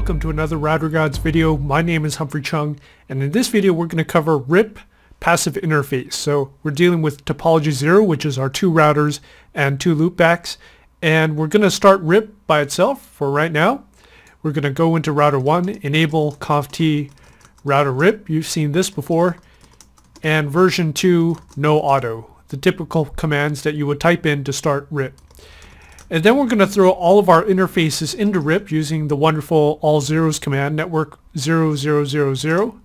welcome to another RouterGods video. My name is Humphrey Cheung, and in this video we're going to cover RIP passive interface. So we're dealing with topology 0, which is our two routers and two loopbacks, and we're going to start RIP by itself for right now. We're going to go into router 1, enable conft router RIP. You've seen this before. And version 2, no auto, the typical commands that you would type in to start RIP. And then we're going to throw all of our interfaces into RIP using the wonderful all zeros command, network 0000.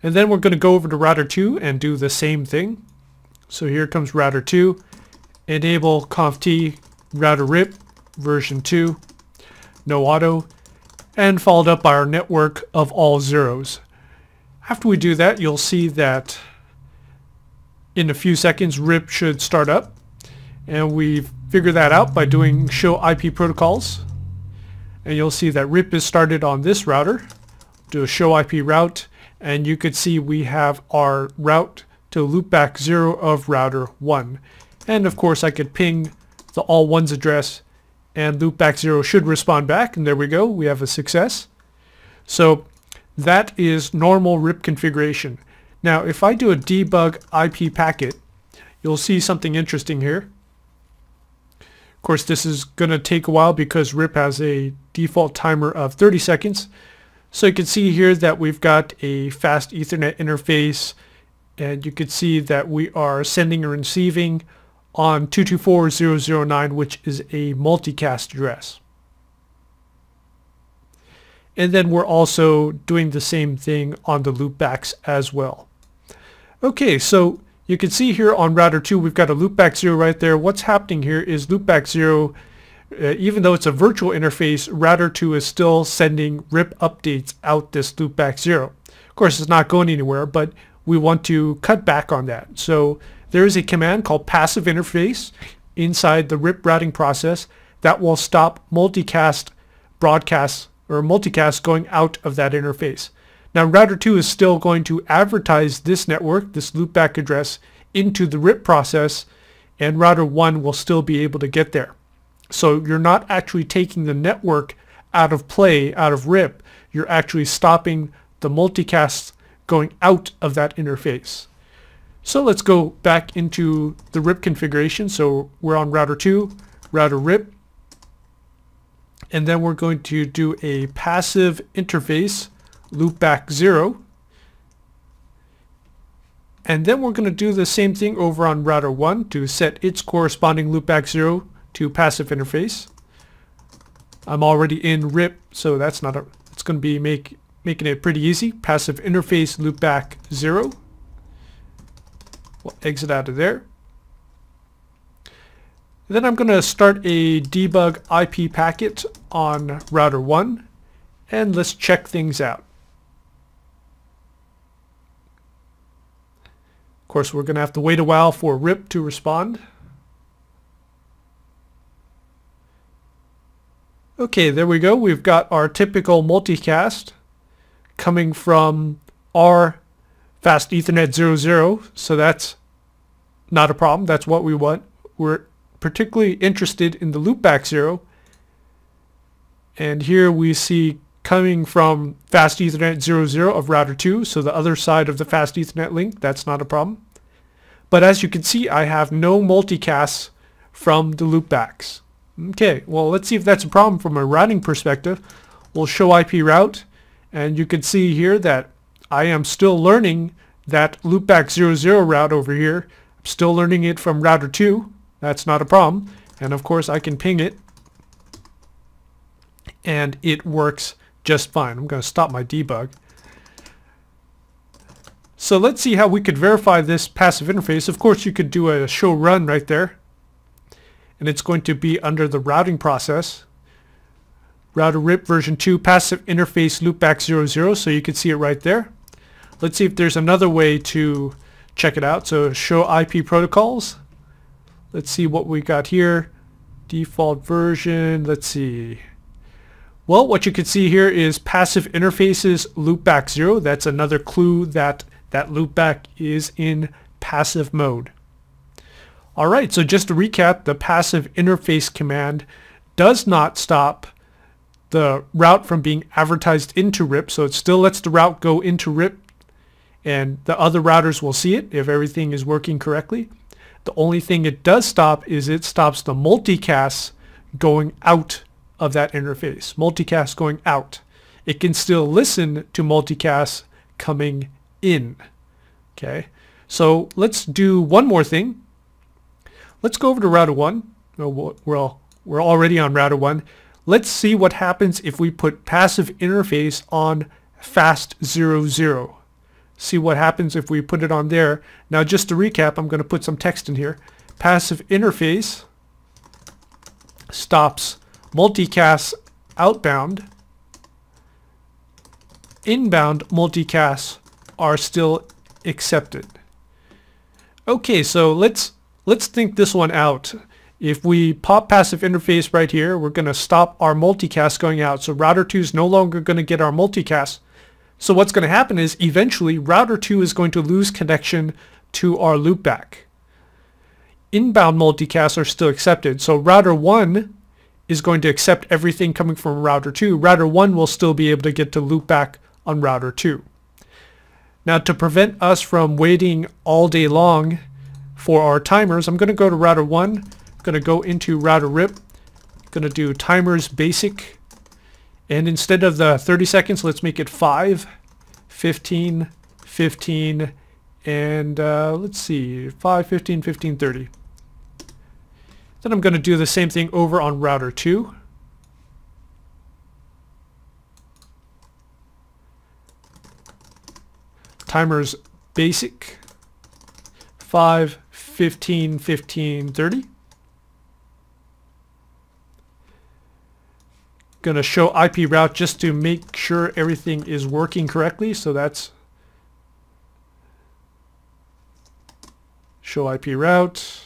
And then we're going to go over to router 2 and do the same thing. So here comes router 2, enable conft router RIP version 2, no auto, and followed up by our network of all zeros. After we do that, you'll see that in a few seconds RIP should start up. And we've figured that out by doing show IP protocols. And you'll see that RIP is started on this router. Do a show IP route, and you could see we have our route to loopback 0 of router 1. And of course I could ping the all ones address, and loopback 0 should respond back, and there we go, we have a success. So that is normal RIP configuration. Now if I do a debug IP packet, you'll see something interesting here. Of course, this is going to take a while because RIP has a default timer of 30 seconds. So you can see here that we've got a fast Ethernet interface, and you can see that we are sending and receiving on 224.0.0.9, which is a multicast address. And then we're also doing the same thing on the loopbacks as well. Okay, so you can see here on router 2 we've got a loopback 0 right there. What's happening here is loopback 0, even though it's a virtual interface, router 2 is still sending RIP updates out this loopback 0. Of course, it's not going anywhere, but we want to cut back on that. So there is a command called passive interface inside the RIP routing process that will stop multicast broadcasts or multicast going out of that interface. Now router 2 is still going to advertise this network, this loopback address, into the RIP process, and router 1 will still be able to get there. So you're not actually taking the network out of play, out of RIP, you're actually stopping the multicasts going out of that interface. So let's go back into the RIP configuration. So we're on router 2, router RIP, and then we're going to do a passive interface loopback 0, and then we're going to do the same thing over on router 1 to set its corresponding loopback 0 to passive interface. I'm already in RIP, so that's not a, it's going to be making it pretty easy. Passive interface loopback 0. We'll exit out of there. Then I'm going to start a debug IP packet on router 1, and let's check things out. Of course, we're going to have to wait a while for RIP to respond. Okay, there we go. We've got our typical multicast coming from our fast Ethernet 00, so that's not a problem. That's what we want. We're particularly interested in the loopback 0. And here we see coming from fast Ethernet 00 of router 2, so the other side of the fast Ethernet link, that's not a problem. But as you can see, I have no multicasts from the loopbacks. Okay, well let's see if that's a problem from a routing perspective. We'll show IP route, and you can see here that I am still learning that loopback 00 route over here. I'm still learning it from router 2. That's not a problem. And of course I can ping it, and it works just fine. I'm going to stop my debug. So let's see how we could verify this passive interface. Of course you could do a show run right there, and it's going to be under the routing process. Router RIP version 2 passive interface loopback 00, so you can see it right there. Let's see if there's another way to check it out. So show IP protocols. Let's see what we got here. Default version, let's see. Well, what you can see here is passive interfaces loopback 0. That's another clue that that loopback is in passive mode. Alright, so just to recap, the passive interface command does not stop the route from being advertised into RIP, so it still lets the route go into RIP, and the other routers will see it if everything is working correctly. The only thing it does stop is it stops the multicast going out of that interface. Multicast going out. It can still listen to multicast coming in. Okay, so let's do one more thing. Let's go over to router 1. We're already on router 1. Let's see what happens if we put passive interface on fast 00. See what happens if we put it on there. Now just to recap, I'm going to put some text in here. Passive interface stops multicast outbound. Inbound multicasts are still accepted. Okay, so let's think this one out. If we pop passive interface right here, we're going to stop our multicast going out. So router 2 is no longer going to get our multicast. So what's going to happen is eventually router 2 is going to lose connection to our loopback. Inbound multicasts are still accepted. So router 1 is going to accept everything coming from router 2. Router 1 will still be able to get to loopback on router 2. Now to prevent us from waiting all day long for our timers, I'm going to go to router 1. I'm going to go into router RIP. I'm going to do timers basic. And instead of the 30 seconds, let's make it 5, 15, 15, and let's see, 5, 15, 15, 30. Then I'm going to do the same thing over on router 2. Timers basic, 5, 15, 15, 30. Going to show IP route just to make sure everything is working correctly. So that's show IP route.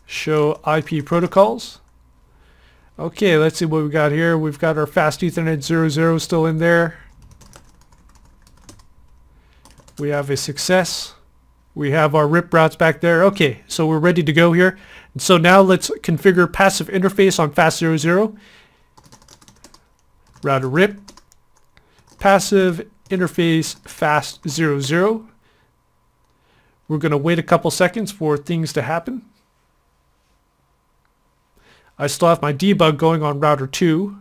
Show IP protocols. Okay, let's see what we got here. We've got our fast Ethernet 00 still in there. We have a success. We have our RIP routes back there. Okay, so we're ready to go here. And so now let's configure passive interface on fast 00. Router RIP. Passive interface fast 00. We're going to wait a couple seconds for things to happen. I still have my debug going on router 2.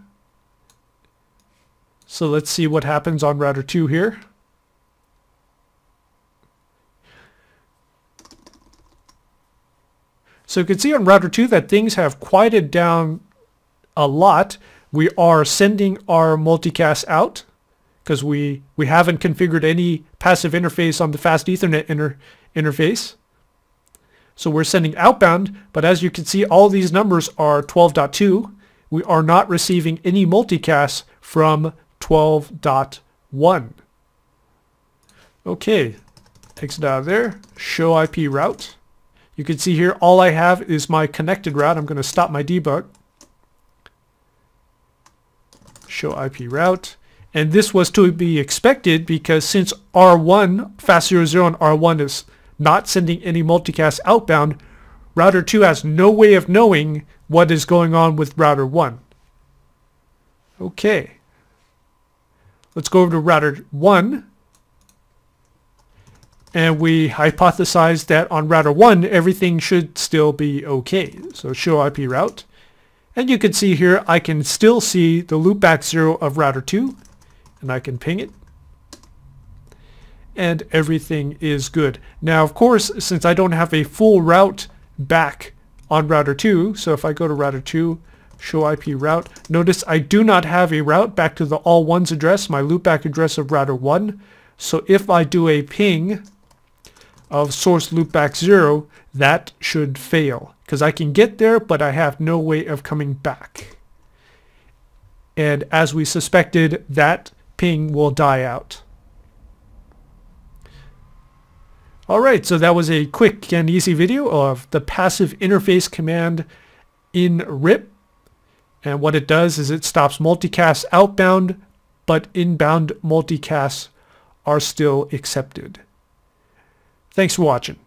So let's see what happens on router 2 here. So you can see on router 2 that things have quieted down a lot. We are sending our multicast out because we haven't configured any passive interface on the fast Ethernet interface. So we're sending outbound, but as you can see, all these numbers are 12.2. We are not receiving any multicasts from 12.1. Okay, exit out of there, show IP route. You can see here all I have is my connected route. I'm going to stop my debug. Show IP route. And this was to be expected because since R1, fast 00 and R1 is not sending any multicast outbound, router 2 has no way of knowing what is going on with router 1. Okay. Let's go over to router 1. And we hypothesized that on router 1, everything should still be okay. So show IP route. And you can see here, I can still see the loopback 0 of router 2. And I can ping it. And everything is good. Now, of course, since I don't have a full route back on router 2, so if I go to router 2, show IP route, notice I do not have a route back to the all ones address, my loopback address of router 1. So if I do a ping of source loopback 0, that should fail because I can get there, but I have no way of coming back. And as we suspected, that ping will die out. Alright, so that was a quick and easy video of the passive interface command in RIP. And what it does is it stops multicasts outbound, but inbound multicasts are still accepted. Thanks for watching.